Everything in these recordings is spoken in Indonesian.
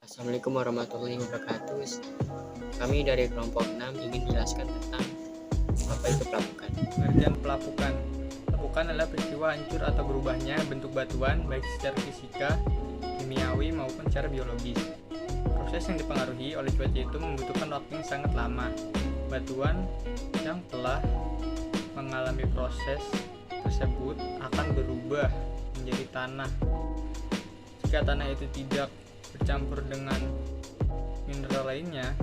Assalamualaikum warahmatullahi wabarakatuh. Kami dari kelompok 6 ingin menjelaskan tentang apa itu pelapukan. Pengertian pelapukan. Pelapukan adalah peristiwa hancur atau berubahnya bentuk batuan baik secara fisika, kimiawi maupun secara biologis. Proses yang dipengaruhi oleh cuaca itu membutuhkan waktu yang sangat lama. Batuan yang telah mengalami proses tersebut akan berubah menjadi tanah. Jika tanah itu tidak bercampur dengan mineral lainnya,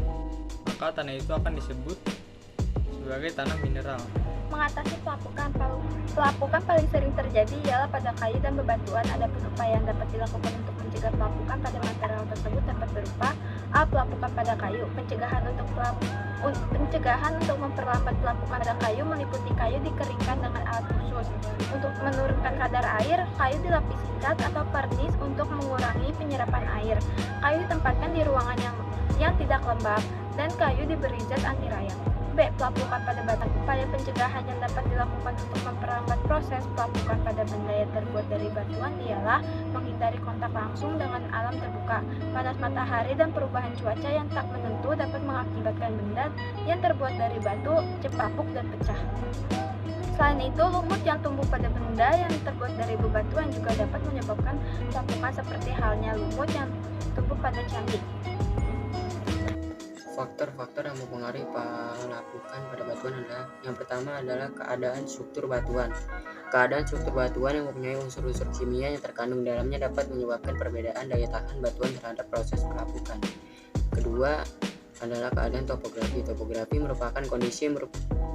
maka tanah itu akan disebut sebagai tanah mineral. Mengatasi pelapukan paling sering terjadi ialah pada kayu dan bebatuan. Adapun upaya yang dapat dilakukan untuk mencegah pelapukan pada material tersebut dapat berupa: A. Pelapukan pada kayu. Pencegahan untuk memperlambat pelapukan pada kayu meliputi kayu dikeringkan dengan alat khusus. Untuk menurunkan kadar air, kayu dilapisi cat atau vernis untuk mengurangi penyerapan air. Kayu ditempatkan di ruangan yang tidak lembab dan kayu diberi zat anti rayap. B. Pelapukan pada batu. Upaya pencegahan yang dapat dilakukan untuk memperlambat proses pelapukan pada benda yang terbuat dari batuan ialah menghindari kontak langsung dengan alam terbuka. Panas matahari dan perubahan cuaca yang tak menentu dapat mengakibatkan benda yang terbuat dari batu cepat lapuk dan pecah. Selain itu, lumut yang tumbuh pada benda yang terbuat dari bebatuan juga dapat menyebabkan pelapukan seperti halnya lumut yang tumbuh pada candi. Faktor-faktor yang mempengaruhi pelapukan pada batuan adalah: yang pertama adalah keadaan struktur batuan. Keadaan struktur batuan yang mempunyai unsur-unsur kimia yang terkandung dalamnya dapat menyebabkan perbedaan daya tahan batuan terhadap proses pelapukan. Kedua adalah keadaan topografi. Topografi merupakan kondisi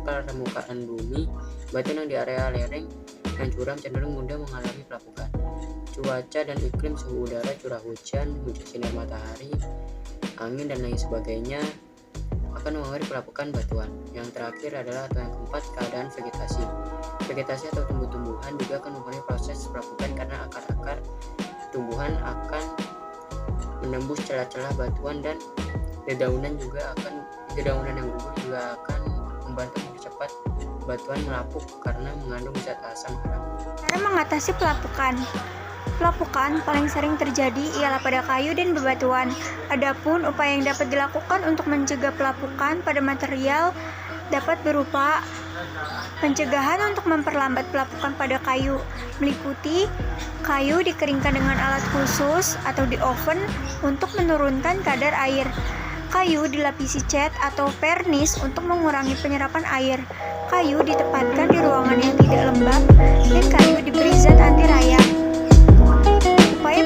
permukaan bumi. Batuan yang di area lereng dan curam cenderung mudah mengalami pelapukan. Cuaca dan iklim, suhu udara, curah hujan, sinar matahari, angin dan lain sebagainya akan mempengaruhi pelapukan batuan. Yang terakhir adalah atau yang keempat, keadaan vegetasi. Vegetasi atau tumbuh-tumbuhan juga akan mempengaruhi proses pelapukan karena akar-akar tumbuhan akan menembus celah-celah batuan dan dedaunan yang gugur juga akan membantu mempercepat batuan melapuk karena mengandung zat asam haram. Cara mengatasi pelapukan. Pelapukan paling sering terjadi ialah pada kayu dan bebatuan. Adapun upaya yang dapat dilakukan untuk mencegah pelapukan pada material dapat berupa pencegahan untuk memperlambat pelapukan pada kayu, meliputi kayu dikeringkan dengan alat khusus atau di oven untuk menurunkan kadar air. Kayu dilapisi cat atau vernis untuk mengurangi penyerapan air. Kayu ditempatkan di ruangan yang tidak lembab dan kayu diberi zat anti rayap. Upaya